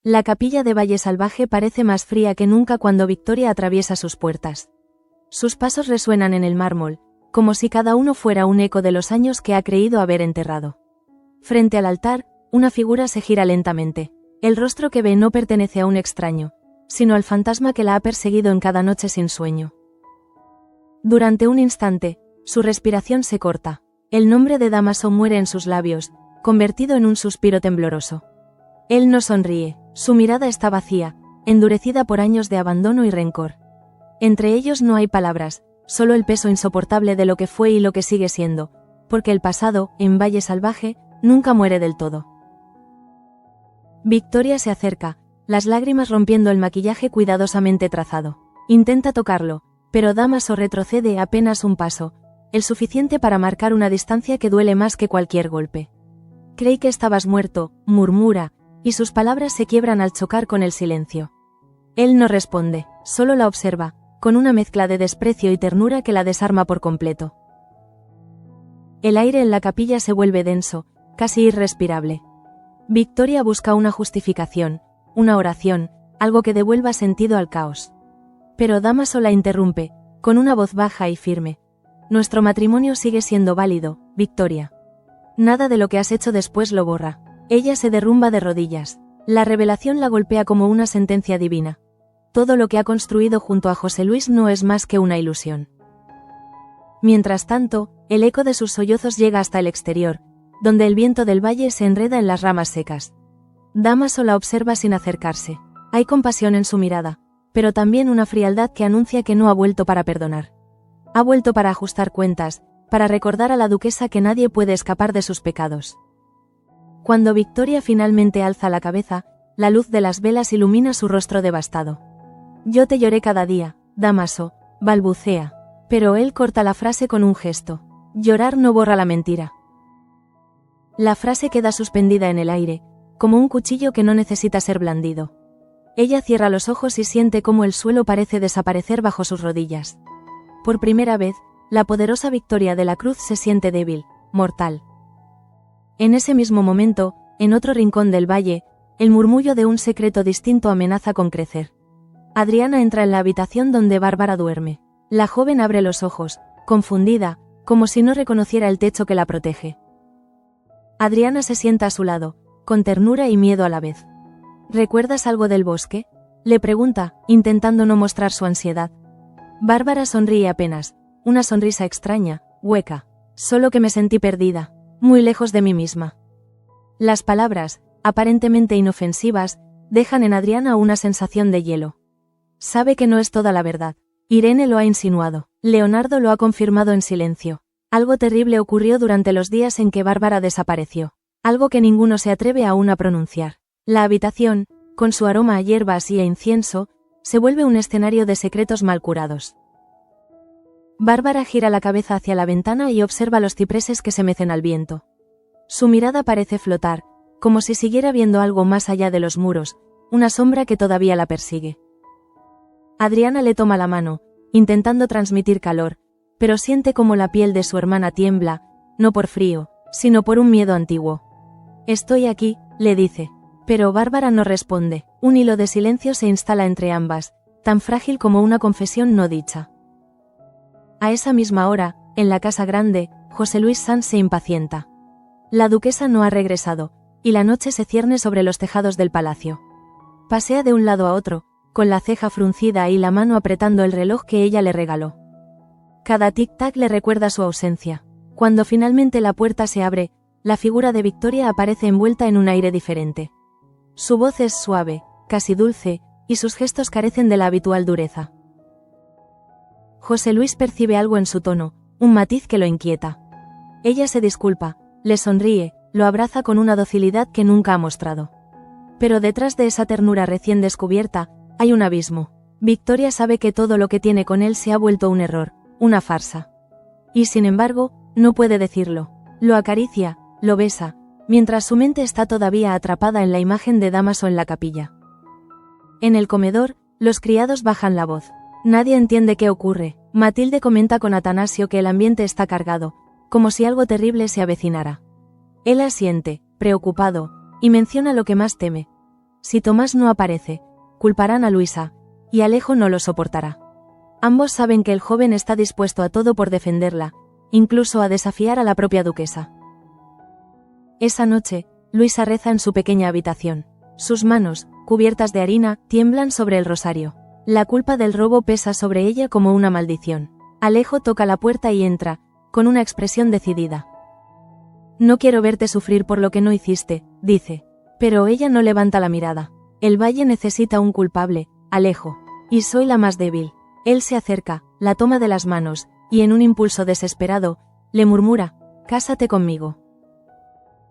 La capilla de Valle Salvaje parece más fría que nunca cuando Victoria atraviesa sus puertas. Sus pasos resuenan en el mármol, como si cada uno fuera un eco de los años que ha creído haber enterrado. Frente al altar, una figura se gira lentamente. El rostro que ve no pertenece a un extraño, sino al fantasma que la ha perseguido en cada noche sin sueño. Durante un instante, su respiración se corta. El nombre de Dámaso muere en sus labios, convertido en un suspiro tembloroso. Él no sonríe, su mirada está vacía, endurecida por años de abandono y rencor. Entre ellos no hay palabras, solo el peso insoportable de lo que fue y lo que sigue siendo, porque el pasado, en Valle Salvaje, nunca muere del todo. Victoria se acerca, las lágrimas rompiendo el maquillaje cuidadosamente trazado. Intenta tocarlo, pero Dámaso retrocede apenas un paso, el suficiente para marcar una distancia que duele más que cualquier golpe. Creí que estabas muerto, murmura, y sus palabras se quiebran al chocar con el silencio. Él no responde, solo la observa, con una mezcla de desprecio y ternura que la desarma por completo. El aire en la capilla se vuelve denso, casi irrespirable. Victoria busca una justificación, una oración, algo que devuelva sentido al caos. Pero Dámaso la interrumpe, con una voz baja y firme. Nuestro matrimonio sigue siendo válido, Victoria. Nada de lo que has hecho después lo borra. Ella se derrumba de rodillas. La revelación la golpea como una sentencia divina. Todo lo que ha construido junto a José Luis no es más que una ilusión. Mientras tanto, el eco de sus sollozos llega hasta el exterior, donde el viento del valle se enreda en las ramas secas. Dámaso la observa sin acercarse. Hay compasión en su mirada, pero también una frialdad que anuncia que no ha vuelto para perdonar. Ha vuelto para ajustar cuentas, para recordar a la duquesa que nadie puede escapar de sus pecados. Cuando Victoria finalmente alza la cabeza, la luz de las velas ilumina su rostro devastado. Yo te lloré cada día, Dámaso, balbucea, pero él corta la frase con un gesto. Llorar no borra la mentira. La frase queda suspendida en el aire, como un cuchillo que no necesita ser blandido. Ella cierra los ojos y siente cómo el suelo parece desaparecer bajo sus rodillas. Por primera vez, la poderosa Victoria de la Cruz se siente débil, mortal. En ese mismo momento, en otro rincón del valle, el murmullo de un secreto distinto amenaza con crecer. Adriana entra en la habitación donde Bárbara duerme. La joven abre los ojos, confundida, como si no reconociera el techo que la protege. Adriana se sienta a su lado, con ternura y miedo a la vez. ¿Recuerdas algo del bosque?, le pregunta, intentando no mostrar su ansiedad. Bárbara sonríe apenas, una sonrisa extraña, hueca. Solo que me sentí perdida, muy lejos de mí misma. Las palabras, aparentemente inofensivas, dejan en Adriana una sensación de hielo. Sabe que no es toda la verdad. Irene lo ha insinuado. Leonardo lo ha confirmado en silencio. Algo terrible ocurrió durante los días en que Bárbara desapareció. Algo que ninguno se atreve aún a pronunciar. La habitación, con su aroma a hierbas y a incienso, se vuelve un escenario de secretos mal curados. Bárbara gira la cabeza hacia la ventana y observa los cipreses que se mecen al viento. Su mirada parece flotar, como si siguiera viendo algo más allá de los muros, una sombra que todavía la persigue. Adriana le toma la mano, intentando transmitir calor, pero siente como la piel de su hermana tiembla, no por frío, sino por un miedo antiguo. «Estoy aquí», le dice. Pero Bárbara no responde. Un hilo de silencio se instala entre ambas, tan frágil como una confesión no dicha. A esa misma hora, en la casa grande, José Luis Sanz se impacienta. La duquesa no ha regresado, y la noche se cierne sobre los tejados del palacio. Pasea de un lado a otro, con la ceja fruncida y la mano apretando el reloj que ella le regaló. Cada tic-tac le recuerda su ausencia. Cuando finalmente la puerta se abre, la figura de Victoria aparece envuelta en un aire diferente. Su voz es suave, casi dulce, y sus gestos carecen de la habitual dureza. José Luis percibe algo en su tono, un matiz que lo inquieta. Ella se disculpa, le sonríe, lo abraza con una docilidad que nunca ha mostrado. Pero detrás de esa ternura recién descubierta, hay un abismo. Victoria sabe que todo lo que tiene con él se ha vuelto un error, una farsa. Y sin embargo, no puede decirlo. Lo acaricia, lo besa, mientras su mente está todavía atrapada en la imagen de Dámaso en la capilla. En el comedor, los criados bajan la voz. Nadie entiende qué ocurre. Matilde comenta con Atanasio que el ambiente está cargado, como si algo terrible se avecinara. Él asiente, preocupado, y menciona lo que más teme. Si Tomás no aparece, culparán a Luisa, y Alejo no lo soportará. Ambos saben que el joven está dispuesto a todo por defenderla, incluso a desafiar a la propia duquesa. Esa noche, Luisa reza en su pequeña habitación. Sus manos, cubiertas de harina, tiemblan sobre el rosario. La culpa del robo pesa sobre ella como una maldición. Alejo toca la puerta y entra, con una expresión decidida. No quiero verte sufrir por lo que no hiciste, dice. Pero ella no levanta la mirada. El valle necesita un culpable, Alejo. Y soy la más débil. Él se acerca, la toma de las manos, y en un impulso desesperado, le murmura, «Cásate conmigo».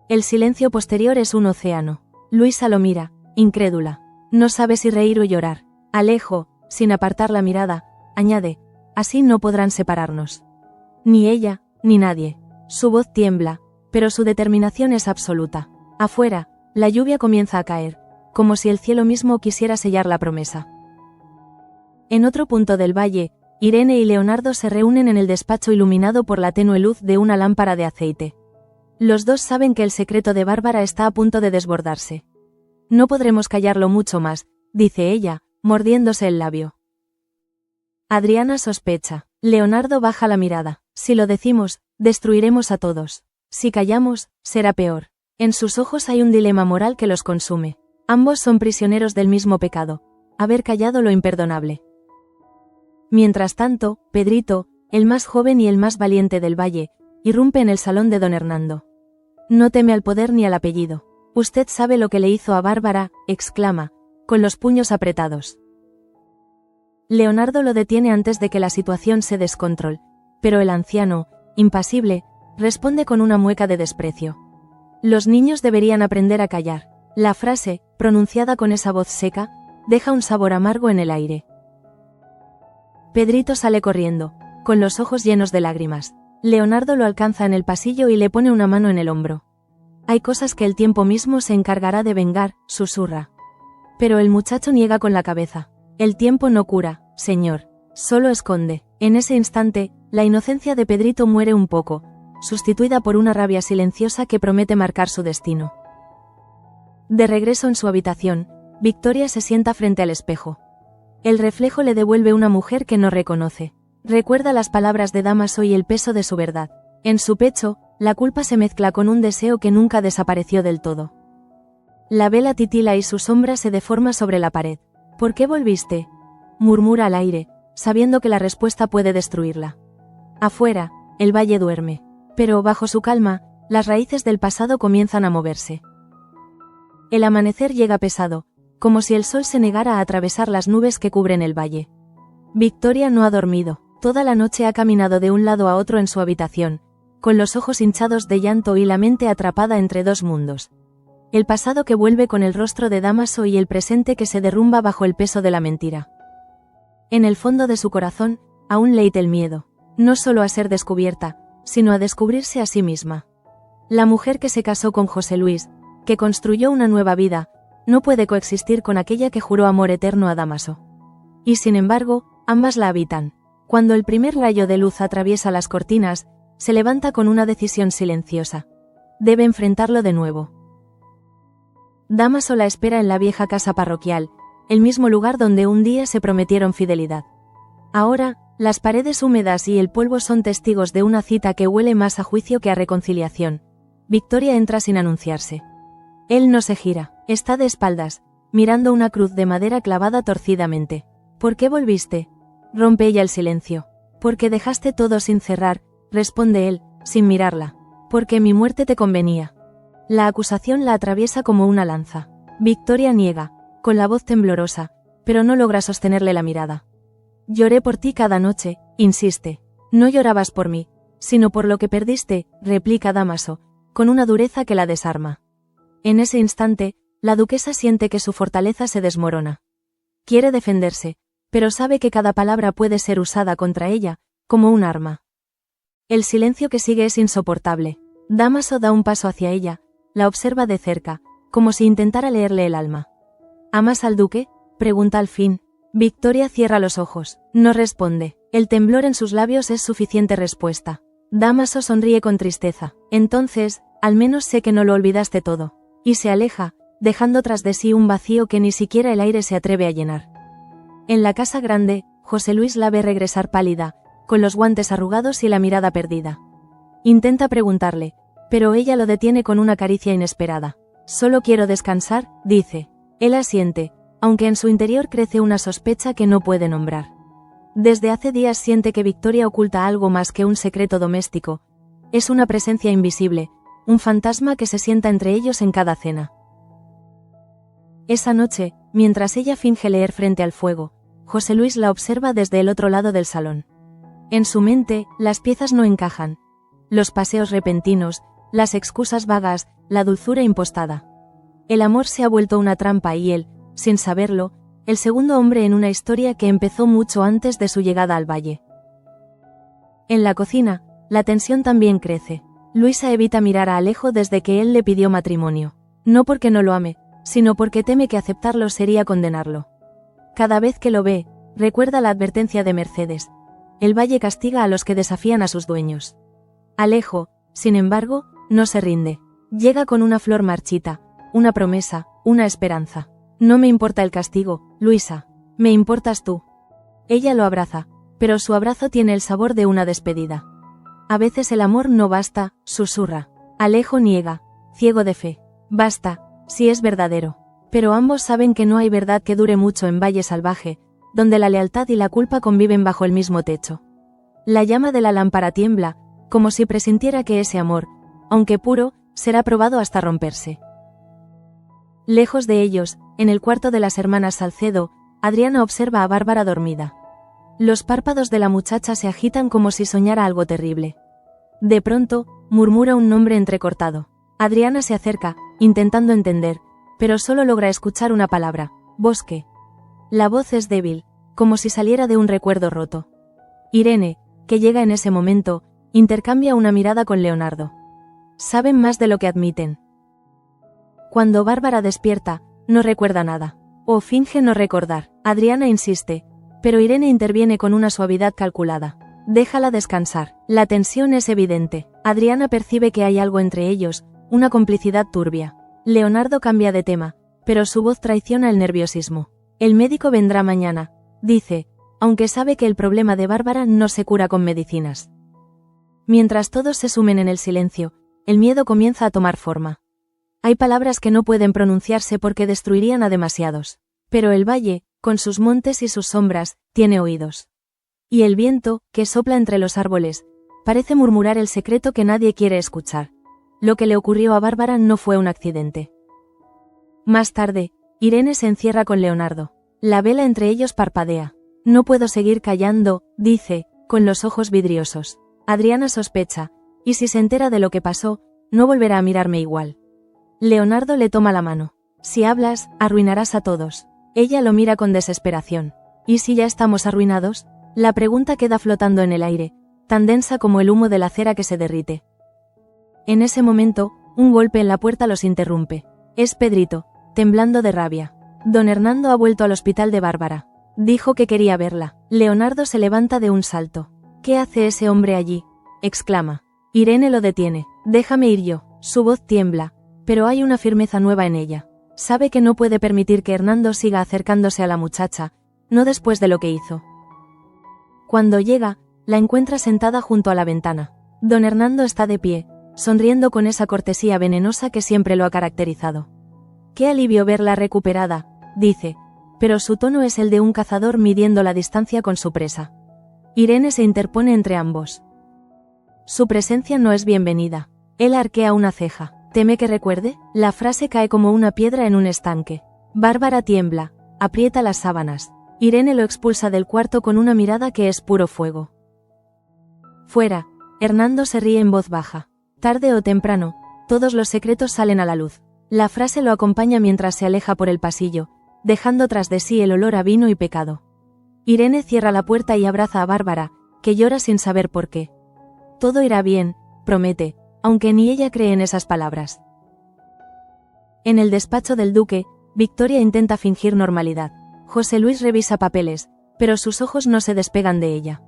El silencio posterior es un océano. Luisa lo mira, incrédula. No sabe si reír o llorar. Alejo, sin apartar la mirada, añade, «Así no podrán separarnos». Ni ella, ni nadie. Su voz tiembla, pero su determinación es absoluta. Afuera, la lluvia comienza a caer, como si el cielo mismo quisiera sellar la promesa. En otro punto del valle, Irene y Leonardo se reúnen en el despacho iluminado por la tenue luz de una lámpara de aceite. Los dos saben que el secreto de Bárbara está a punto de desbordarse. No podremos callarlo mucho más, dice ella, mordiéndose el labio. Adriana sospecha. Leonardo baja la mirada. Si lo decimos, destruiremos a todos. Si callamos, será peor. En sus ojos hay un dilema moral que los consume. Ambos son prisioneros del mismo pecado. Haber callado lo imperdonable. Mientras tanto, Pedrito, el más joven y el más valiente del valle, irrumpe en el salón de don Hernando. No teme al poder ni al apellido. Usted sabe lo que le hizo a Bárbara, exclama, con los puños apretados. Leonardo lo detiene antes de que la situación se descontrole, pero el anciano, impasible, responde con una mueca de desprecio. Los niños deberían aprender a callar. La frase, pronunciada con esa voz seca, deja un sabor amargo en el aire. Pedrito sale corriendo, con los ojos llenos de lágrimas. Leonardo lo alcanza en el pasillo y le pone una mano en el hombro. Hay cosas que el tiempo mismo se encargará de vengar, susurra. Pero el muchacho niega con la cabeza. El tiempo no cura, señor, solo esconde. En ese instante, la inocencia de Pedrito muere un poco, sustituida por una rabia silenciosa que promete marcar su destino. De regreso en su habitación, Victoria se sienta frente al espejo. El reflejo le devuelve una mujer que no reconoce. Recuerda las palabras de Dámaso y el peso de su verdad. En su pecho, la culpa se mezcla con un deseo que nunca desapareció del todo. La vela titila y su sombra se deforma sobre la pared. ¿Por qué volviste?, murmura al aire, sabiendo que la respuesta puede destruirla. Afuera, el valle duerme. Pero bajo su calma, las raíces del pasado comienzan a moverse. El amanecer llega pesado, como si el sol se negara a atravesar las nubes que cubren el valle. Victoria no ha dormido. Toda la noche ha caminado de un lado a otro en su habitación, con los ojos hinchados de llanto y la mente atrapada entre dos mundos. El pasado que vuelve con el rostro de Dámaso y el presente que se derrumba bajo el peso de la mentira. En el fondo de su corazón, aún late el miedo, no solo a ser descubierta, sino a descubrirse a sí misma. La mujer que se casó con José Luis, que construyó una nueva vida, no puede coexistir con aquella que juró amor eterno a Dámaso. Y sin embargo, ambas la habitan. Cuando el primer rayo de luz atraviesa las cortinas, se levanta con una decisión silenciosa. Debe enfrentarlo de nuevo. Dámaso la espera en la vieja casa parroquial, el mismo lugar donde un día se prometieron fidelidad. Ahora, las paredes húmedas y el polvo son testigos de una cita que huele más a juicio que a reconciliación. Victoria entra sin anunciarse. Él no se gira, está de espaldas, mirando una cruz de madera clavada torcidamente. ¿Por qué volviste?, rompe ella el silencio. Porque dejaste todo sin cerrar, responde él, sin mirarla. Porque mi muerte te convenía. La acusación la atraviesa como una lanza. Victoria niega, con la voz temblorosa, pero no logra sostenerle la mirada. Lloré por ti cada noche, insiste. No llorabas por mí, sino por lo que perdiste, replica Dámaso, con una dureza que la desarma. En ese instante, la duquesa siente que su fortaleza se desmorona. Quiere defenderse, pero sabe que cada palabra puede ser usada contra ella, como un arma. El silencio que sigue es insoportable. Dámaso da un paso hacia ella, la observa de cerca, como si intentara leerle el alma. ¿Amas al duque?, pregunta al fin. Victoria cierra los ojos, no responde. El temblor en sus labios es suficiente respuesta. Dámaso sonríe con tristeza. Entonces, al menos sé que no lo olvidaste todo. Y se aleja, dejando tras de sí un vacío que ni siquiera el aire se atreve a llenar. En la casa grande, José Luis la ve regresar pálida, con los guantes arrugados y la mirada perdida. Intenta preguntarle, pero ella lo detiene con una caricia inesperada. Solo quiero descansar, dice. Él asiente, aunque en su interior crece una sospecha que no puede nombrar. Desde hace días siente que Victoria oculta algo más que un secreto doméstico. Es una presencia invisible, un fantasma que se sienta entre ellos en cada cena. Esa noche, mientras ella finge leer frente al fuego, José Luis la observa desde el otro lado del salón. En su mente, las piezas no encajan. Los paseos repentinos, las excusas vagas, la dulzura impostada. El amor se ha vuelto una trampa y él, sin saberlo, el segundo hombre en una historia que empezó mucho antes de su llegada al valle. En la cocina, la tensión también crece. Luisa evita mirar a Alejo desde que él le pidió matrimonio. No porque no lo ame, sino porque teme que aceptarlo sería condenarlo. Cada vez que lo ve, recuerda la advertencia de Mercedes. El valle castiga a los que desafían a sus dueños. Alejo, sin embargo, no se rinde. Llega con una flor marchita, una promesa, una esperanza. No me importa el castigo, Luisa, me importas tú. Ella lo abraza, pero su abrazo tiene el sabor de una despedida. A veces el amor no basta, susurra. Alejo niega, ciego de fe. Basta, si es verdadero. Pero ambos saben que no hay verdad que dure mucho en Valle Salvaje, donde la lealtad y la culpa conviven bajo el mismo techo. La llama de la lámpara tiembla, como si presintiera que ese amor, aunque puro, será probado hasta romperse. Lejos de ellos, en el cuarto de las hermanas Salcedo, Adriana observa a Bárbara dormida. Los párpados de la muchacha se agitan como si soñara algo terrible. De pronto, murmura un nombre entrecortado. Adriana se acerca, intentando entender, pero solo logra escuchar una palabra: Bosque. La voz es débil, como si saliera de un recuerdo roto. Irene, que llega en ese momento, intercambia una mirada con Leonardo. Saben más de lo que admiten. Cuando Bárbara despierta, no recuerda nada. O finge no recordar. Adriana insiste, pero Irene interviene con una suavidad calculada. Déjala descansar. La tensión es evidente. Adriana percibe que hay algo entre ellos, una complicidad turbia. Leonardo cambia de tema, pero su voz traiciona el nerviosismo. El médico vendrá mañana, dice, aunque sabe que el problema de Bárbara no se cura con medicinas. Mientras todos se sumen en el silencio, el miedo comienza a tomar forma. Hay palabras que no pueden pronunciarse porque destruirían a demasiados. Pero el valle, con sus montes y sus sombras, tiene oídos. Y el viento, que sopla entre los árboles, parece murmurar el secreto que nadie quiere escuchar. Lo que le ocurrió a Bárbara no fue un accidente. Más tarde, Irene se encierra con Leonardo. La vela entre ellos parpadea. No puedo seguir callando, dice, con los ojos vidriosos. Adriana sospecha, y si se entera de lo que pasó, no volverá a mirarme igual. Leonardo le toma la mano. Si hablas, arruinarás a todos. Ella lo mira con desesperación. ¿Y si ya estamos arruinados? La pregunta queda flotando en el aire, tan densa como el humo de la cera que se derrite. En ese momento, un golpe en la puerta los interrumpe. Es Pedrito, temblando de rabia. Don Hernando ha vuelto al hospital de Bárbara. Dijo que quería verla. Leonardo se levanta de un salto. ¿Qué hace ese hombre allí?, exclama. Irene lo detiene. Déjame ir yo. Su voz tiembla, pero hay una firmeza nueva en ella. Sabe que no puede permitir que Hernando siga acercándose a la muchacha, no después de lo que hizo. Cuando llega, la encuentra sentada junto a la ventana. Don Hernando está de pie, sonriendo con esa cortesía venenosa que siempre lo ha caracterizado. Qué alivio verla recuperada, dice, pero su tono es el de un cazador midiendo la distancia con su presa. Irene se interpone entre ambos. Su presencia no es bienvenida. Él arquea una ceja. ¿Teme que recuerde? La frase cae como una piedra en un estanque. Bárbara tiembla, aprieta las sábanas. Irene lo expulsa del cuarto con una mirada que es puro fuego. Fuera, Hernando se ríe en voz baja. Tarde o temprano, todos los secretos salen a la luz. La frase lo acompaña mientras se aleja por el pasillo, dejando tras de sí el olor a vino y pecado. Irene cierra la puerta y abraza a Bárbara, que llora sin saber por qué. Todo irá bien, promete, aunque ni ella cree en esas palabras. En el despacho del duque, Victoria intenta fingir normalidad. José Luis revisa papeles, pero sus ojos no se despegan de ella.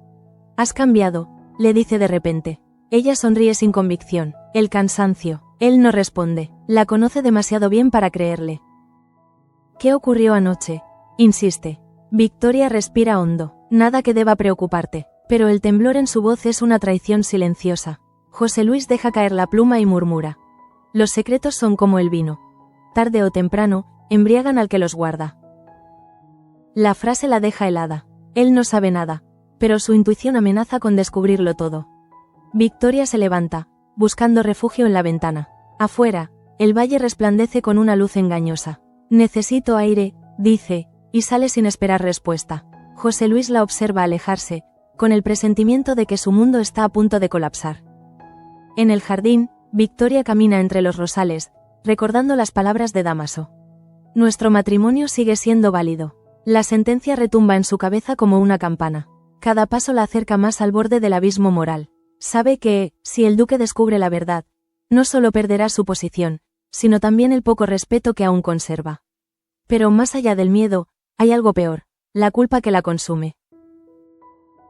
«Has cambiado», le dice de repente. Ella sonríe sin convicción. El cansancio. Él no responde. La conoce demasiado bien para creerle. ¿Qué ocurrió anoche? Insiste. Victoria respira hondo. Nada que deba preocuparte. Pero el temblor en su voz es una traición silenciosa. José Luis deja caer la pluma y murmura. Los secretos son como el vino. Tarde o temprano, embriagan al que los guarda. La frase la deja helada. Él no sabe nada, pero su intuición amenaza con descubrirlo todo. Victoria se levanta, buscando refugio en la ventana. Afuera, el valle resplandece con una luz engañosa. Necesito aire, dice, y sale sin esperar respuesta. José Luis la observa alejarse, con el presentimiento de que su mundo está a punto de colapsar. En el jardín, Victoria camina entre los rosales, recordando las palabras de Dámaso. Nuestro matrimonio sigue siendo válido. La sentencia retumba en su cabeza como una campana. Cada paso la acerca más al borde del abismo moral. Sabe que, si el duque descubre la verdad, no solo perderá su posición, sino también el poco respeto que aún conserva. Pero más allá del miedo, hay algo peor, la culpa que la consume.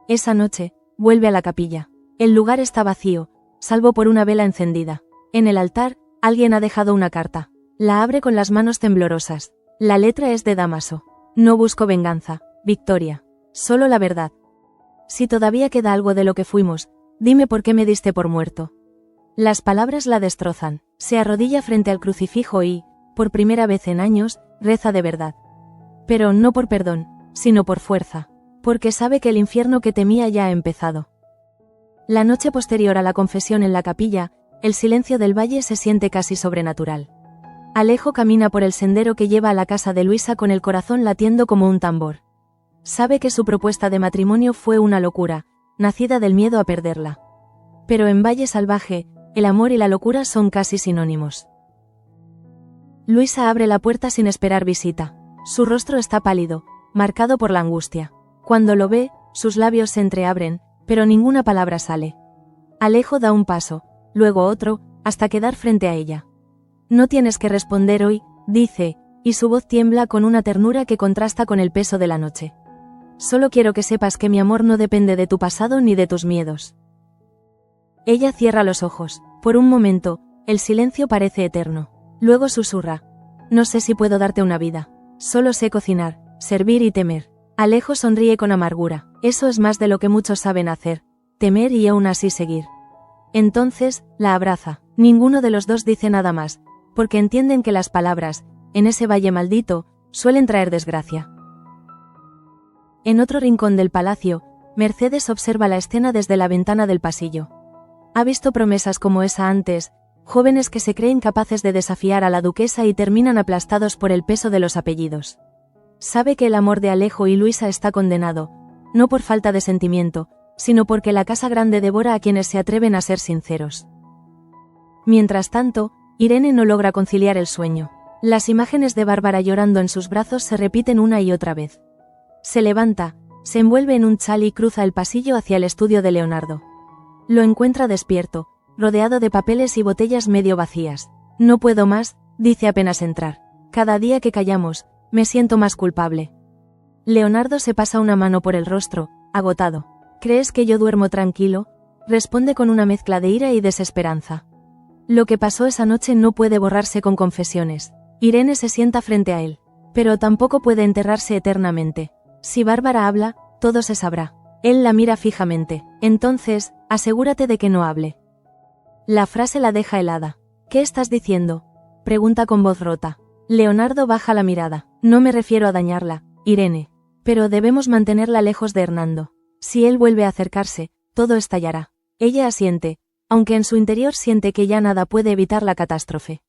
Esa noche, vuelve a la capilla. El lugar está vacío, salvo por una vela encendida. En el altar, alguien ha dejado una carta. La abre con las manos temblorosas. La letra es de Dámaso. No busco venganza, Victoria. Solo la verdad. Si todavía queda algo de lo que fuimos, dime por qué me diste por muerto. Las palabras la destrozan. Se arrodilla frente al crucifijo y, por primera vez en años, reza de verdad. Pero no por perdón, sino por fuerza. Porque sabe que el infierno que temía ya ha empezado. La noche posterior a la confesión en la capilla, el silencio del valle se siente casi sobrenatural. Alejo camina por el sendero que lleva a la casa de Luisa con el corazón latiendo como un tambor. Sabe que su propuesta de matrimonio fue una locura, nacida del miedo a perderla. Pero en Valle Salvaje, el amor y la locura son casi sinónimos. Luisa abre la puerta sin esperar visita. Su rostro está pálido, marcado por la angustia. Cuando lo ve, sus labios se entreabren, pero ninguna palabra sale. Alejo da un paso, luego otro, hasta quedar frente a ella. No tienes que responder hoy, dice, y su voz tiembla con una ternura que contrasta con el peso de la noche. Solo quiero que sepas que mi amor no depende de tu pasado ni de tus miedos. Ella cierra los ojos. Por un momento, el silencio parece eterno. Luego susurra. No sé si puedo darte una vida. Solo sé cocinar, servir y temer. Alejo sonríe con amargura. Eso es más de lo que muchos saben hacer. Temer y aún así seguir. Entonces, la abraza. Ninguno de los dos dice nada más, porque entienden que las palabras, en ese valle maldito, suelen traer desgracia. En otro rincón del palacio, Mercedes observa la escena desde la ventana del pasillo. Ha visto promesas como esa antes, jóvenes que se creen capaces de desafiar a la duquesa y terminan aplastados por el peso de los apellidos. Sabe que el amor de Alejo y Luisa está condenado, no por falta de sentimiento, sino porque la casa grande devora a quienes se atreven a ser sinceros. Mientras tanto, Irene no logra conciliar el sueño. Las imágenes de Bárbara llorando en sus brazos se repiten una y otra vez. Se levanta, se envuelve en un chal y cruza el pasillo hacia el estudio de Leonardo. Lo encuentra despierto, rodeado de papeles y botellas medio vacías. No puedo más, dice apenas entrar. Cada día que callamos, me siento más culpable. Leonardo se pasa una mano por el rostro, agotado. ¿Crees que yo duermo tranquilo? Responde con una mezcla de ira y desesperanza. Lo que pasó esa noche no puede borrarse con confesiones. Irene se sienta frente a él. Pero tampoco puede enterrarse eternamente. Si Bárbara habla, todo se sabrá. Él la mira fijamente. Entonces, asegúrate de que no hable. La frase la deja helada. ¿Qué estás diciendo? Pregunta con voz rota. Leonardo baja la mirada. No me refiero a dañarla, Irene. Pero debemos mantenerla lejos de Hernando. Si él vuelve a acercarse, todo estallará. Ella asiente, aunque en su interior siente que ya nada puede evitar la catástrofe.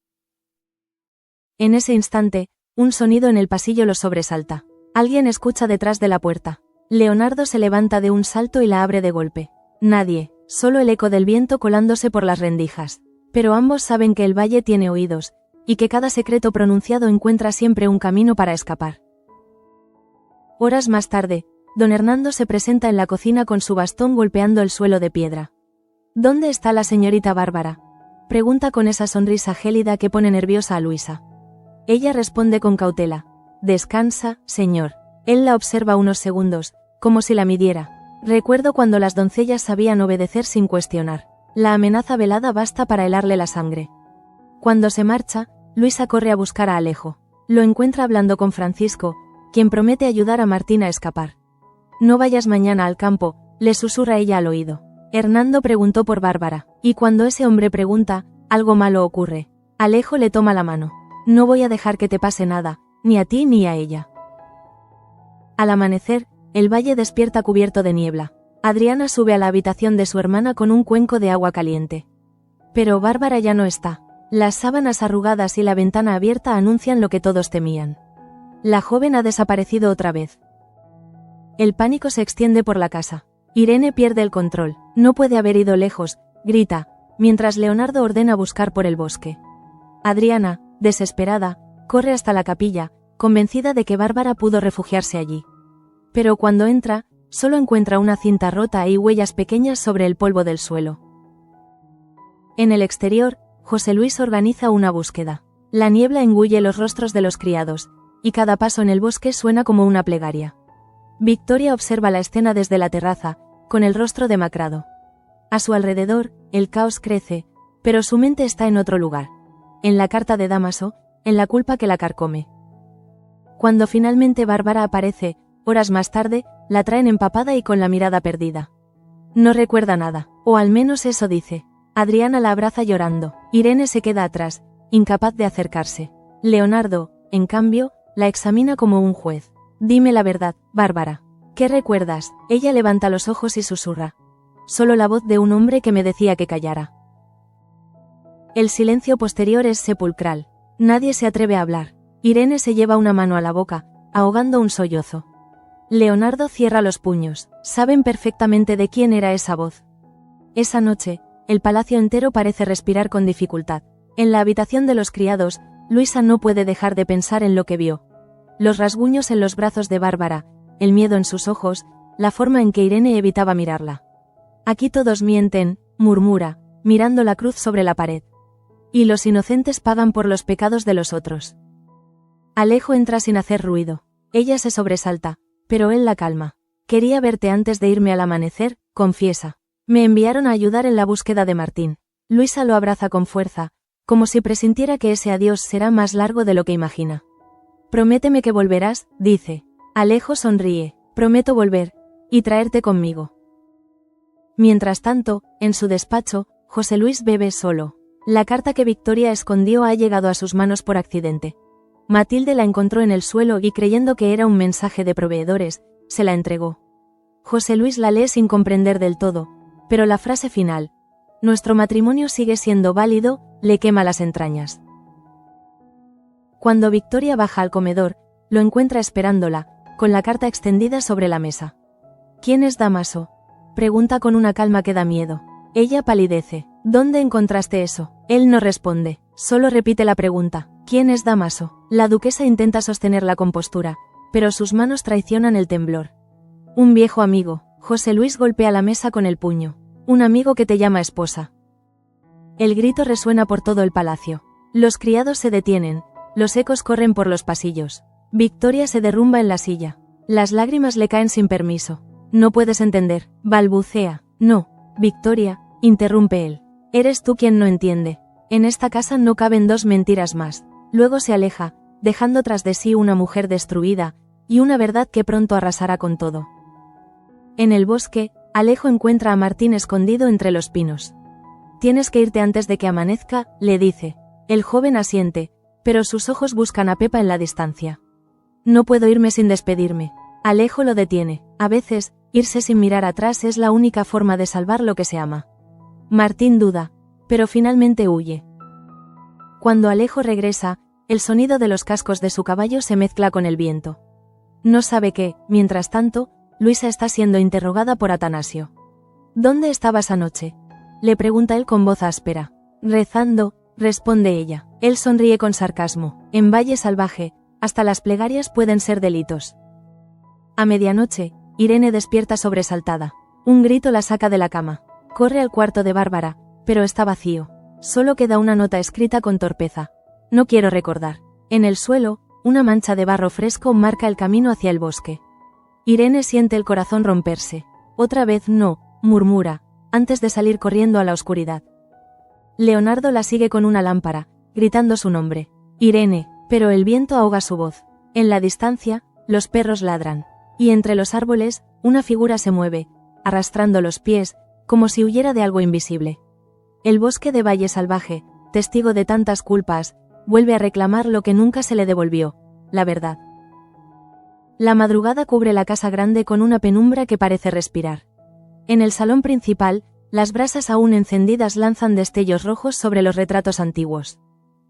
En ese instante, un sonido en el pasillo lo sobresalta. Alguien escucha detrás de la puerta. Leonardo se levanta de un salto y la abre de golpe. Nadie, solo el eco del viento colándose por las rendijas. Pero ambos saben que el valle tiene oídos, y que cada secreto pronunciado encuentra siempre un camino para escapar. Horas más tarde, don Hernando se presenta en la cocina con su bastón golpeando el suelo de piedra. ¿Dónde está la señorita Bárbara? Pregunta con esa sonrisa gélida que pone nerviosa a Luisa. Ella responde con cautela. Descansa, señor. Él la observa unos segundos, como si la midiera. Recuerdo cuando las doncellas sabían obedecer sin cuestionar. La amenaza velada basta para helarle la sangre. Cuando se marcha, Luisa corre a buscar a Alejo. Lo encuentra hablando con Francisco, quien promete ayudar a Martín a escapar. No vayas mañana al campo, le susurra ella al oído. Hernando preguntó por Bárbara, y cuando ese hombre pregunta, algo malo ocurre. Alejo le toma la mano. No voy a dejar que te pase nada, ni a ti ni a ella. Al amanecer, el valle despierta cubierto de niebla. Adriana sube a la habitación de su hermana con un cuenco de agua caliente. Pero Bárbara ya no está. Las sábanas arrugadas y la ventana abierta anuncian lo que todos temían. La joven ha desaparecido otra vez. El pánico se extiende por la casa. Irene pierde el control. No puede haber ido lejos, grita, mientras Leonardo ordena buscar por el bosque. Adriana, desesperada, corre hasta la capilla, convencida de que Bárbara pudo refugiarse allí. Pero cuando entra, solo encuentra una cinta rota y huellas pequeñas sobre el polvo del suelo. En el exterior, José Luis organiza una búsqueda. La niebla engulle los rostros de los criados, y cada paso en el bosque suena como una plegaria. Victoria observa la escena desde la terraza, con el rostro demacrado. A su alrededor, el caos crece, pero su mente está en otro lugar. En la carta de Dámaso, en la culpa que la carcome. Cuando finalmente Bárbara aparece, horas más tarde, la traen empapada y con la mirada perdida. No recuerda nada, o al menos eso dice. Adriana la abraza llorando. Irene se queda atrás, incapaz de acercarse. Leonardo, en cambio, la examina como un juez. Dime la verdad, Bárbara. ¿Qué recuerdas? Ella levanta los ojos y susurra. Solo la voz de un hombre que me decía que callara. El silencio posterior es sepulcral. Nadie se atreve a hablar. Irene se lleva una mano a la boca, ahogando un sollozo. Leonardo cierra los puños. Saben perfectamente de quién era esa voz. Esa noche, el palacio entero parece respirar con dificultad. En la habitación de los criados, Luisa no puede dejar de pensar en lo que vio. Los rasguños en los brazos de Bárbara, el miedo en sus ojos, la forma en que Irene evitaba mirarla. Aquí todos mienten, murmura, mirando la cruz sobre la pared. Y los inocentes pagan por los pecados de los otros. Alejo entra sin hacer ruido. Ella se sobresalta, pero él la calma. Quería verte antes de irme al amanecer, confiesa. Me enviaron a ayudar en la búsqueda de Martín. Luisa lo abraza con fuerza, como si presintiera que ese adiós será más largo de lo que imagina. Prométeme que volverás, dice. Alejo sonríe. Prometo volver, y traerte conmigo. Mientras tanto, en su despacho, José Luis bebe solo. La carta que Victoria escondió ha llegado a sus manos por accidente. Matilde la encontró en el suelo y creyendo que era un mensaje de proveedores, se la entregó. José Luis la lee sin comprender del todo, pero la frase final, nuestro matrimonio sigue siendo válido, le quema las entrañas. Cuando Victoria baja al comedor, lo encuentra esperándola, con la carta extendida sobre la mesa. ¿Quién es Dámaso?, pregunta con una calma que da miedo. Ella palidece. ¿Dónde encontraste eso? Él no responde, solo repite la pregunta. ¿Quién es Dámaso? La duquesa intenta sostener la compostura, pero sus manos traicionan el temblor. Un viejo amigo. José Luis golpea la mesa con el puño. Un amigo que te llama esposa. El grito resuena por todo el palacio. Los criados se detienen, los ecos corren por los pasillos. Victoria se derrumba en la silla. Las lágrimas le caen sin permiso. No puedes entender, balbucea. No, Victoria, interrumpe él. Eres tú quien no entiende. En esta casa no caben dos mentiras más. Luego se aleja, dejando tras de sí una mujer destruida, y una verdad que pronto arrasará con todo. En el bosque, Alejo encuentra a Martín escondido entre los pinos. Tienes que irte antes de que amanezca, le dice. El joven asiente, pero sus ojos buscan a Pepa en la distancia. No puedo irme sin despedirme. Alejo lo detiene. A veces, irse sin mirar atrás es la única forma de salvar lo que se ama. Martín duda, pero finalmente huye. Cuando Alejo regresa, el sonido de los cascos de su caballo se mezcla con el viento. No sabe que, mientras tanto, Luisa está siendo interrogada por Atanasio. ¿Dónde estabas anoche?, le pregunta él con voz áspera. Rezando, responde ella. Él sonríe con sarcasmo. En Valle Salvaje, hasta las plegarias pueden ser delitos. A medianoche, Irene despierta sobresaltada. Un grito la saca de la cama. Corre al cuarto de Bárbara, pero está vacío. Solo queda una nota escrita con torpeza. No quiero recordar. En el suelo, una mancha de barro fresco marca el camino hacia el bosque. Irene siente el corazón romperse. Otra vez no, murmura, antes de salir corriendo a la oscuridad. Leonardo la sigue con una lámpara, gritando su nombre. Irene, pero el viento ahoga su voz. En la distancia, los perros ladran. Y entre los árboles, una figura se mueve, arrastrando los pies, como si huyera de algo invisible. El bosque de Valle Salvaje, testigo de tantas culpas, vuelve a reclamar lo que nunca se le devolvió, la verdad. La madrugada cubre la casa grande con una penumbra que parece respirar. En el salón principal, las brasas aún encendidas lanzan destellos rojos sobre los retratos antiguos.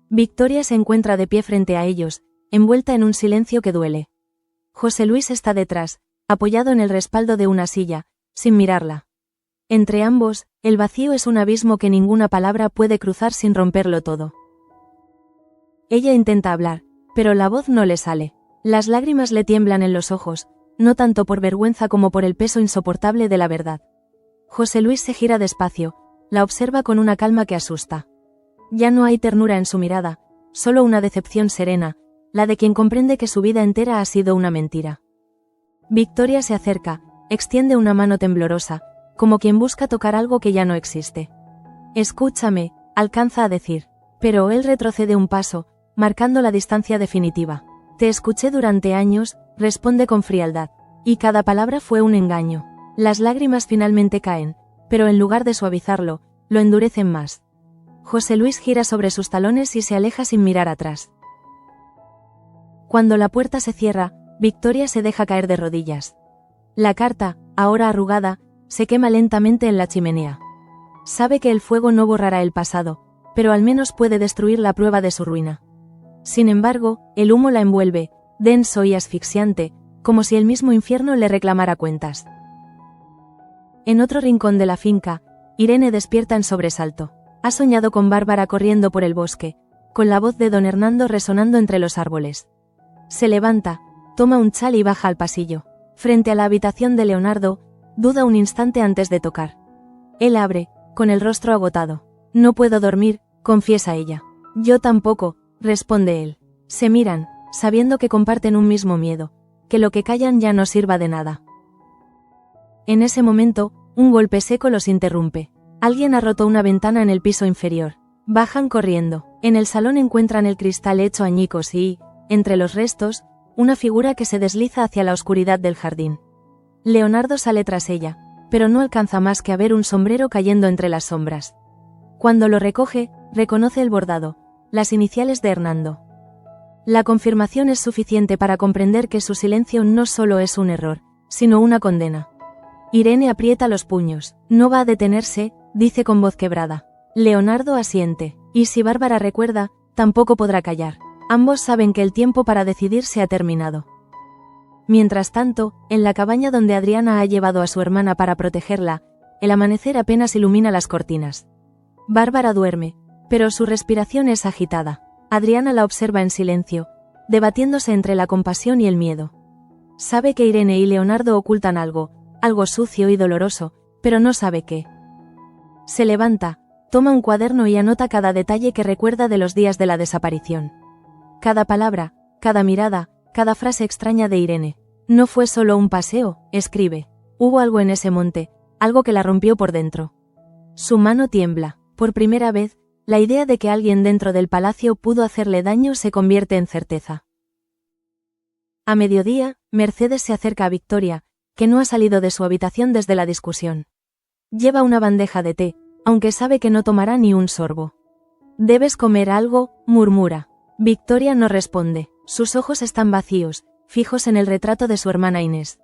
Victoria se encuentra de pie frente a ellos, envuelta en un silencio que duele. José Luis está detrás, apoyado en el respaldo de una silla, sin mirarla. Entre ambos, el vacío es un abismo que ninguna palabra puede cruzar sin romperlo todo. Ella intenta hablar, pero la voz no le sale. Las lágrimas le tiemblan en los ojos, no tanto por vergüenza como por el peso insoportable de la verdad. José Luis se gira despacio, la observa con una calma que asusta. Ya no hay ternura en su mirada, solo una decepción serena, la de quien comprende que su vida entera ha sido una mentira. Victoria se acerca, extiende una mano temblorosa, como quien busca tocar algo que ya no existe. Escúchame, alcanza a decir, pero él retrocede un paso, marcando la distancia definitiva. Te escuché durante años, responde con frialdad, y cada palabra fue un engaño. Las lágrimas finalmente caen, pero en lugar de suavizarlo, lo endurecen más. José Luis gira sobre sus talones y se aleja sin mirar atrás. Cuando la puerta se cierra, Victoria se deja caer de rodillas. La carta, ahora arrugada, se quema lentamente en la chimenea. Sabe que el fuego no borrará el pasado, pero al menos puede destruir la prueba de su ruina. Sin embargo, el humo la envuelve, denso y asfixiante, como si el mismo infierno le reclamara cuentas. En otro rincón de la finca, Irene despierta en sobresalto. Ha soñado con Bárbara corriendo por el bosque, con la voz de don Hernando resonando entre los árboles. Se levanta, toma un chal y baja al pasillo. Frente a la habitación de Leonardo, duda un instante antes de tocar. Él abre, con el rostro agotado. No puedo dormir, confiesa ella. Yo tampoco, responde él. Se miran, sabiendo que comparten un mismo miedo, que lo que callan ya no sirva de nada. En ese momento, un golpe seco los interrumpe. Alguien ha roto una ventana en el piso inferior. Bajan corriendo. En el salón encuentran el cristal hecho añicos y, entre los restos, una figura que se desliza hacia la oscuridad del jardín. Leonardo sale tras ella, pero no alcanza más que a ver un sombrero cayendo entre las sombras. Cuando lo recoge, reconoce el bordado, las iniciales de Hernando. La confirmación es suficiente para comprender que su silencio no solo es un error, sino una condena. Irene aprieta los puños. No va a detenerse, dice con voz quebrada. Leonardo asiente, y si Bárbara recuerda, tampoco podrá callar. Ambos saben que el tiempo para decidir se ha terminado. Mientras tanto, en la cabaña donde Adriana ha llevado a su hermana para protegerla, el amanecer apenas ilumina las cortinas. Bárbara duerme, pero su respiración es agitada. Adriana la observa en silencio, debatiéndose entre la compasión y el miedo. Sabe que Irene y Leonardo ocultan algo sucio y doloroso, pero no sabe qué. Se levanta, toma un cuaderno y anota cada detalle que recuerda de los días de la desaparición. Cada palabra, cada mirada, cada frase extraña de Irene. No fue solo un paseo, escribe. Hubo algo en ese monte, algo que la rompió por dentro. Su mano tiembla. Por primera vez, la idea de que alguien dentro del palacio pudo hacerle daño se convierte en certeza. A mediodía, Mercedes se acerca a Victoria, que no ha salido de su habitación desde la discusión. Lleva una bandeja de té, aunque sabe que no tomará ni un sorbo. «Debes comer algo», murmura. Victoria no responde. Sus ojos están vacíos, fijos en el retrato de su hermana Inés.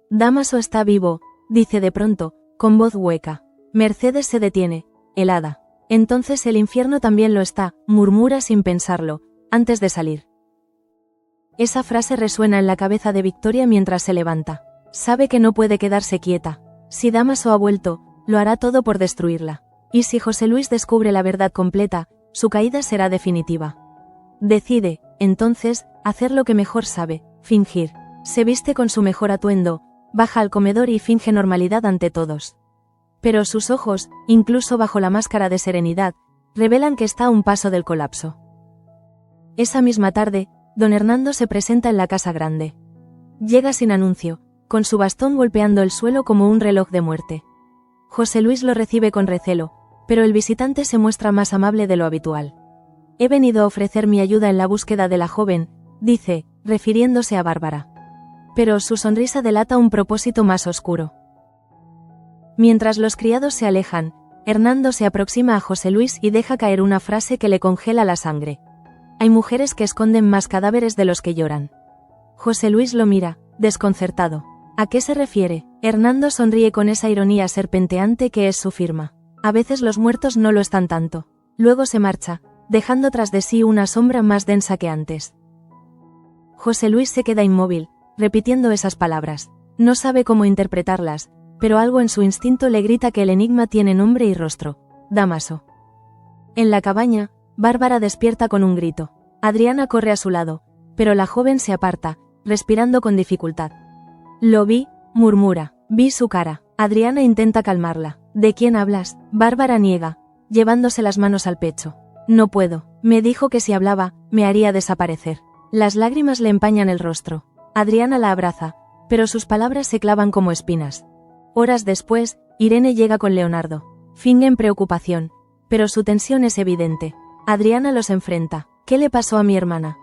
«Dámaso está vivo», dice de pronto, con voz hueca. Mercedes se detiene, helada. «Entonces el infierno también lo está», murmura sin pensarlo, antes de salir. Esa frase resuena en la cabeza de Victoria mientras se levanta. Sabe que no puede quedarse quieta. Si Dámaso ha vuelto, lo hará todo por destruirla. Y si José Luis descubre la verdad completa, su caída será definitiva. Decide, entonces, hacer lo que mejor sabe, fingir. Se viste con su mejor atuendo, baja al comedor y finge normalidad ante todos. Pero sus ojos, incluso bajo la máscara de serenidad, revelan que está a un paso del colapso. Esa misma tarde, don Hernando se presenta en la casa grande. Llega sin anuncio, con su bastón golpeando el suelo como un reloj de muerte. José Luis lo recibe con recelo, pero el visitante se muestra más amable de lo habitual. He venido a ofrecer mi ayuda en la búsqueda de la joven, dice, refiriéndose a Bárbara. Pero su sonrisa delata un propósito más oscuro. Mientras los criados se alejan, Hernando se aproxima a José Luis y deja caer una frase que le congela la sangre. Hay mujeres que esconden más cadáveres de los que lloran. José Luis lo mira, desconcertado. ¿A qué se refiere? Hernando sonríe con esa ironía serpenteante que es su firma. A veces los muertos no lo están tanto. Luego se marcha, dejando tras de sí una sombra más densa que antes. José Luis se queda inmóvil, repitiendo esas palabras. No sabe cómo interpretarlas, pero algo en su instinto le grita que el enigma tiene nombre y rostro. Dámaso. En la cabaña, Bárbara despierta con un grito. Adriana corre a su lado, pero la joven se aparta, respirando con dificultad. Lo vi, murmura. Vi su cara. Adriana intenta calmarla. ¿De quién hablas? Bárbara niega, llevándose las manos al pecho. No puedo. Me dijo que si hablaba, me haría desaparecer. Las lágrimas le empañan el rostro. Adriana la abraza, pero sus palabras se clavan como espinas. Horas después, Irene llega con Leonardo. Fingen preocupación, pero su tensión es evidente. Adriana los enfrenta. ¿Qué le pasó a mi hermana?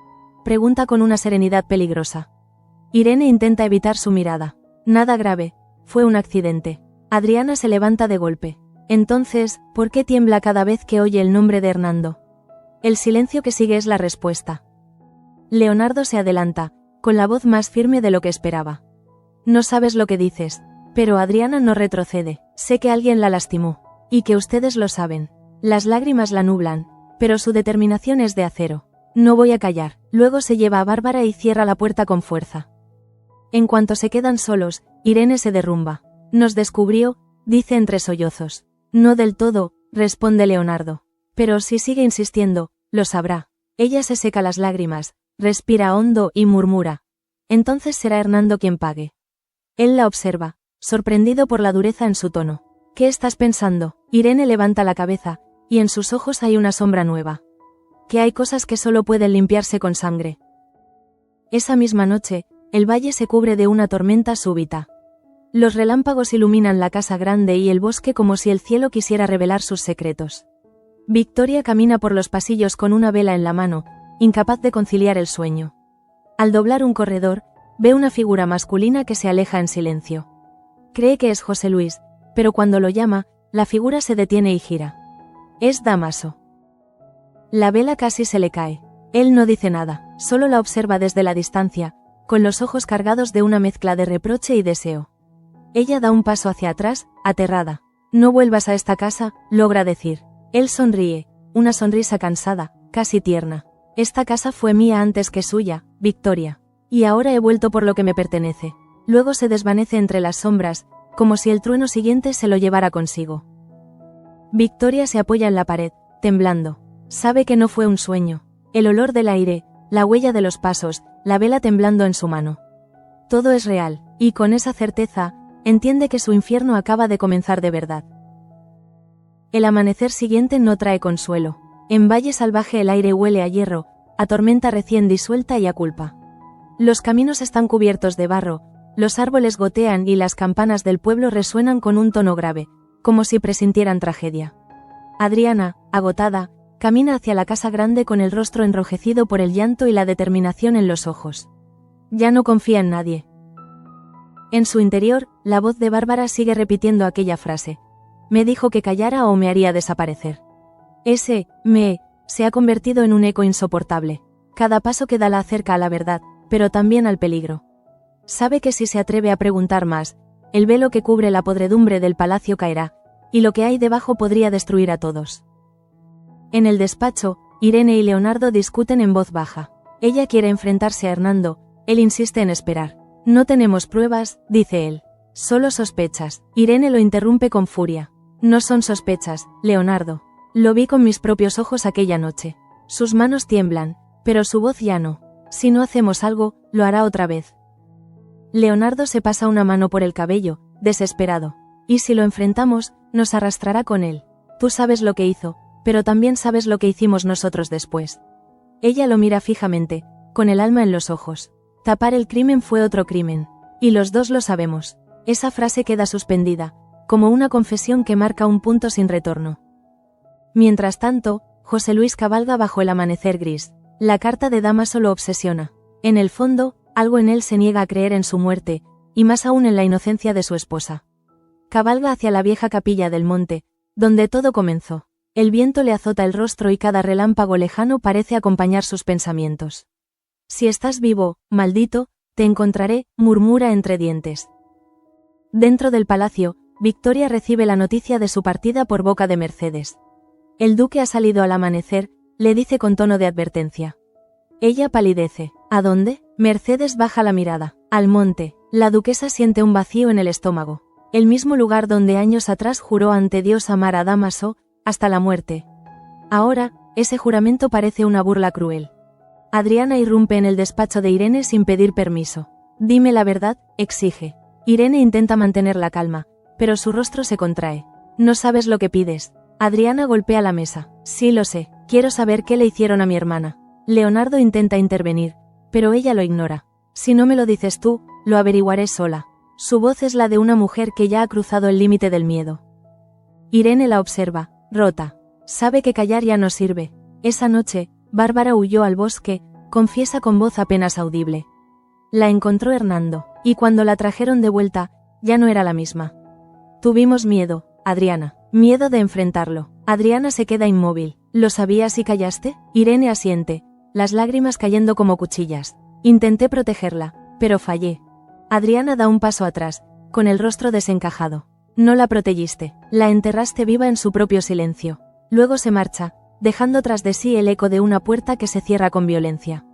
Pregunta con una serenidad peligrosa. Irene intenta evitar su mirada. Nada grave, fue un accidente. Adriana se levanta de golpe. Entonces, ¿por qué tiembla cada vez que oye el nombre de Hernando? El silencio que sigue es la respuesta. Leonardo se adelanta, con la voz más firme de lo que esperaba. No sabes lo que dices, pero Adriana no retrocede. Sé que alguien la lastimó, y que ustedes lo saben. Las lágrimas la nublan, pero su determinación es de acero. No voy a callar. Luego se lleva a Bárbara y cierra la puerta con fuerza. En cuanto se quedan solos, Irene se derrumba. Nos descubrió, dice entre sollozos. No del todo, responde Leonardo. Pero si sigue insistiendo, lo sabrá. Ella se seca las lágrimas, respira hondo y murmura. Entonces será Hernando quien pague. Él la observa, sorprendido por la dureza en su tono. ¿Qué estás pensando? Irene levanta la cabeza, y en sus ojos hay una sombra nueva. Que hay cosas que solo pueden limpiarse con sangre. Esa misma noche, el valle se cubre de una tormenta súbita. Los relámpagos iluminan la casa grande y el bosque como si el cielo quisiera revelar sus secretos. Victoria camina por los pasillos con una vela en la mano, incapaz de conciliar el sueño. Al doblar un corredor, ve una figura masculina que se aleja en silencio. Cree que es José Luis, pero cuando lo llama, la figura se detiene y gira. Es Dámaso. La vela casi se le cae. Él no dice nada, solo la observa desde la distancia, con los ojos cargados de una mezcla de reproche y deseo. Ella da un paso hacia atrás, aterrada. No vuelvas a esta casa, logra decir. Él sonríe, una sonrisa cansada, casi tierna. Esta casa fue mía antes que suya, Victoria. Y ahora he vuelto por lo que me pertenece. Luego se desvanece entre las sombras, como si el trueno siguiente se lo llevara consigo. Victoria se apoya en la pared, temblando. Sabe que no fue un sueño. El olor del aire, la huella de los pasos, la vela temblando en su mano. Todo es real, y con esa certeza, entiende que su infierno acaba de comenzar de verdad. El amanecer siguiente no trae consuelo. En Valle Salvaje el aire huele a hierro, a tormenta recién disuelta y a culpa. Los caminos están cubiertos de barro, los árboles gotean y las campanas del pueblo resuenan con un tono grave, como si presintieran tragedia. Adriana, agotada, camina hacia la casa grande con el rostro enrojecido por el llanto y la determinación en los ojos. Ya no confía en nadie. En su interior, la voz de Bárbara sigue repitiendo aquella frase. Me dijo que callara o me haría desaparecer. Ese, se ha convertido en un eco insoportable. Cada paso que da la acerca a la verdad, pero también al peligro. Sabe que si se atreve a preguntar más, el velo que cubre la podredumbre del palacio caerá, y lo que hay debajo podría destruir a todos. En el despacho, Irene y Leonardo discuten en voz baja. Ella quiere enfrentarse a Hernando, él insiste en esperar. No tenemos pruebas, dice él. Solo sospechas. Irene lo interrumpe con furia. No son sospechas, Leonardo. Lo vi con mis propios ojos aquella noche. Sus manos tiemblan, pero su voz ya no. Si no hacemos algo, lo hará otra vez. Leonardo se pasa una mano por el cabello, desesperado. Y si lo enfrentamos, nos arrastrará con él. Tú sabes lo que hizo, pero también sabes lo que hicimos nosotros después. Ella lo mira fijamente, con el alma en los ojos. Tapar el crimen fue otro crimen. Y los dos lo sabemos. Esa frase queda suspendida, como una confesión que marca un punto sin retorno. Mientras tanto, José Luis cabalga bajo el amanecer gris. La carta de Dámaso lo obsesiona. En el fondo, algo en él se niega a creer en su muerte, y más aún en la inocencia de su esposa. Cabalga hacia la vieja capilla del monte, donde todo comenzó. El viento le azota el rostro y cada relámpago lejano parece acompañar sus pensamientos. Si estás vivo, maldito, te encontraré, murmura entre dientes. Dentro del palacio, Victoria recibe la noticia de su partida por boca de Mercedes. El duque ha salido al amanecer, le dice con tono de advertencia. Ella palidece. ¿A dónde? Mercedes baja la mirada. Al monte. La duquesa siente un vacío en el estómago. El mismo lugar donde años atrás juró ante Dios amar a Dámaso, hasta la muerte. Ahora, ese juramento parece una burla cruel. Adriana irrumpe en el despacho de Irene sin pedir permiso. Dime la verdad, exige. Irene intenta mantener la calma, pero su rostro se contrae. No sabes lo que pides. Adriana golpea la mesa. Sí lo sé, quiero saber qué le hicieron a mi hermana. Leonardo intenta intervenir, pero ella lo ignora. Si no me lo dices tú, lo averiguaré sola. Su voz es la de una mujer que ya ha cruzado el límite del miedo. Irene la observa, rota. Sabe que callar ya no sirve. Esa noche, Bárbara huyó al bosque, confiesa con voz apenas audible. La encontró Hernando, y cuando la trajeron de vuelta, ya no era la misma. Tuvimos miedo, Adriana. Miedo de enfrentarlo. Adriana se queda inmóvil. ¿Lo sabías y callaste? Irene asiente, las lágrimas cayendo como cuchillas. Intenté protegerla, pero fallé. Adriana da un paso atrás, con el rostro desencajado. No la protegiste, la enterraste viva en su propio silencio. Luego se marcha, dejando tras de sí el eco de una puerta que se cierra con violencia.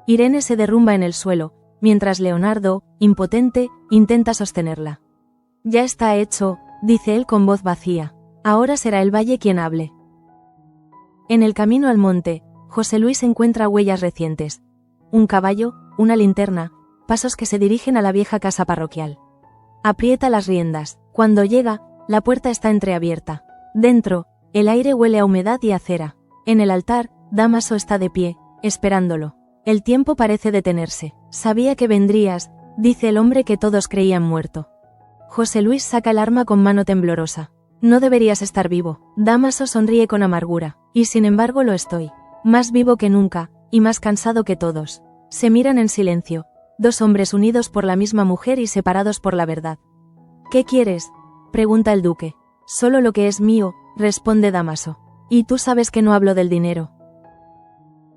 Irene se derrumba en el suelo, mientras Leonardo, impotente, intenta sostenerla. Ya está hecho, dice él con voz vacía. Ahora será el valle quien hable. En el camino al monte, José Luis encuentra huellas recientes. Un caballo, una linterna, pasos que se dirigen a la vieja casa parroquial. Aprieta las riendas. Cuando llega, la puerta está entreabierta. Dentro, el aire huele a humedad y a cera. En el altar, Dámaso está de pie, esperándolo. El tiempo parece detenerse. Sabía que vendrías, dice el hombre que todos creían muerto. José Luis saca el arma con mano temblorosa. No deberías estar vivo. Dámaso sonríe con amargura, y sin embargo lo estoy. Más vivo que nunca, y más cansado que todos. Se miran en silencio, dos hombres unidos por la misma mujer y separados por la verdad. ¿Qué quieres?, pregunta el duque. Solo lo que es mío, responde Dámaso. Y tú sabes que no hablo del dinero.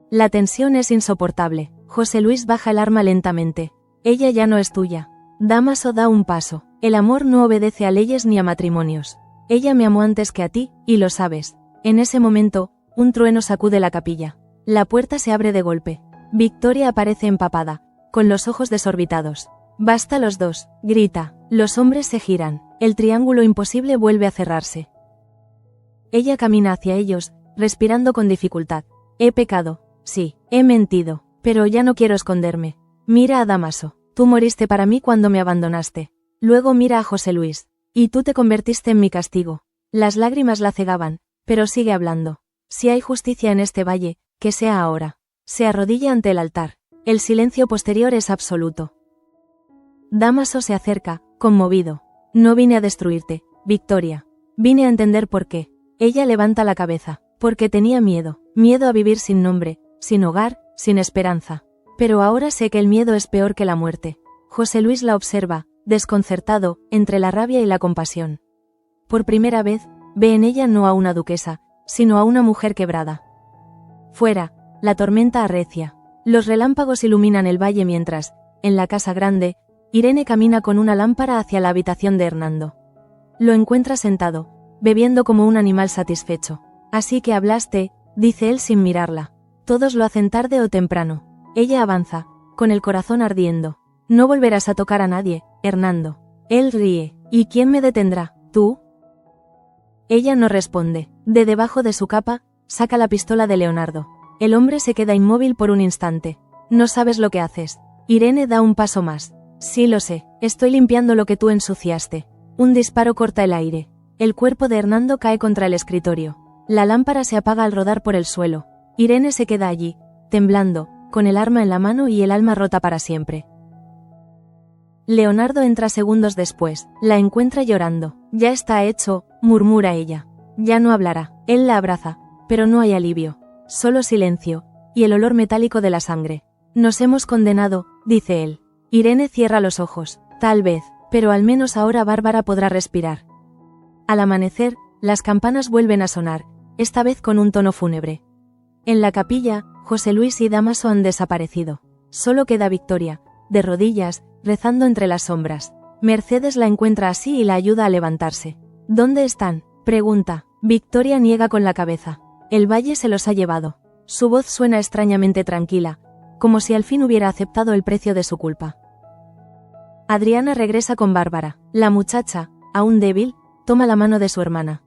La tensión es insoportable. José Luis baja el arma lentamente. Ella ya no es tuya. Dámaso da un paso. El amor no obedece a leyes ni a matrimonios. Ella me amó antes que a ti, y lo sabes. En ese momento, un trueno sacude la capilla. La puerta se abre de golpe. Victoria aparece empapada, con los ojos desorbitados. Basta los dos, grita. Los hombres se giran. El triángulo imposible vuelve a cerrarse. Ella camina hacia ellos, respirando con dificultad. He pecado. Sí, he mentido. Pero ya no quiero esconderme. Mira a Dámaso. Tú moriste para mí cuando me abandonaste. Luego mira a José Luis. Y tú te convertiste en mi castigo. Las lágrimas la cegaban, pero sigue hablando. Si hay justicia en este valle, que sea ahora. Se arrodilla ante el altar. El silencio posterior es absoluto. Dámaso se acerca, conmovido. No vine a destruirte, Victoria. Vine a entender por qué. Ella levanta la cabeza. Porque tenía miedo. Miedo a vivir sin nombre, sin hogar, sin esperanza. Pero ahora sé que el miedo es peor que la muerte. José Luis la observa, desconcertado, entre la rabia y la compasión. Por primera vez, ve en ella no a una duquesa, sino a una mujer quebrada. Fuera, la tormenta arrecia. Los relámpagos iluminan el valle mientras, en la casa grande, Irene camina con una lámpara hacia la habitación de Hernando. Lo encuentra sentado, bebiendo como un animal satisfecho. Así que hablaste, dice él sin mirarla. Todos lo hacen tarde o temprano. Ella avanza, con el corazón ardiendo. No volverás a tocar a nadie, Hernando. Él ríe. ¿Y quién me detendrá? ¿Tú? Ella no responde. De debajo de su capa, saca la pistola de Leonardo. El hombre se queda inmóvil por un instante. No sabes lo que haces. Irene da un paso más. Sí lo sé, estoy limpiando lo que tú ensuciaste. Un disparo corta el aire. El cuerpo de Hernando cae contra el escritorio. La lámpara se apaga al rodar por el suelo. Irene se queda allí, temblando, con el arma en la mano y el alma rota para siempre. Leonardo entra segundos después, la encuentra llorando. Ya está hecho, murmura ella. Ya no hablará. Él la abraza, pero no hay alivio. Solo silencio, y el olor metálico de la sangre. Nos hemos condenado, dice él. Irene cierra los ojos. Tal vez, pero al menos ahora Bárbara podrá respirar. Al amanecer, las campanas vuelven a sonar, esta vez con un tono fúnebre. En la capilla, José Luis y Dámaso han desaparecido. Solo queda Victoria, de rodillas, rezando entre las sombras. Mercedes la encuentra así y la ayuda a levantarse. ¿Dónde están?, pregunta. Victoria niega con la cabeza. El valle se los ha llevado. Su voz suena extrañamente tranquila, como si al fin hubiera aceptado el precio de su culpa. Adriana regresa con Bárbara. La muchacha, aún débil, toma la mano de su hermana.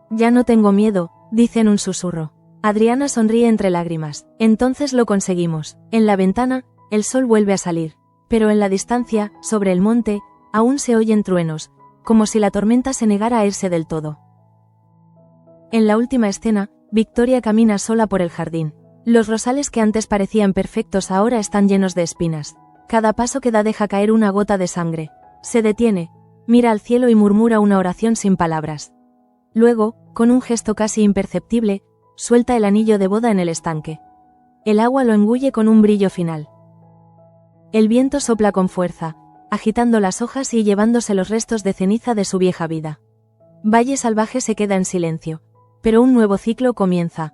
Ya no tengo miedo, dice en un susurro. Adriana sonríe entre lágrimas. Entonces lo conseguimos. En la ventana, el sol vuelve a salir. Pero en la distancia, sobre el monte, aún se oyen truenos, como si la tormenta se negara a irse del todo. En la última escena, Victoria camina sola por el jardín. Los rosales que antes parecían perfectos ahora están llenos de espinas. Cada paso que da deja caer una gota de sangre. Se detiene, mira al cielo y murmura una oración sin palabras. Luego, con un gesto casi imperceptible, suelta el anillo de boda en el estanque. El agua lo engulle con un brillo final. El viento sopla con fuerza, agitando las hojas y llevándose los restos de ceniza de su vieja vida. Valle Salvaje se queda en silencio, pero un nuevo ciclo comienza.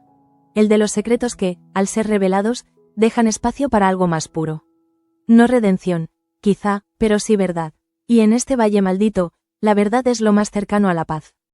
El de los secretos que, al ser revelados, dejan espacio para algo más puro. No redención, quizá, pero sí verdad. Y en este valle maldito, la verdad es lo más cercano a la paz.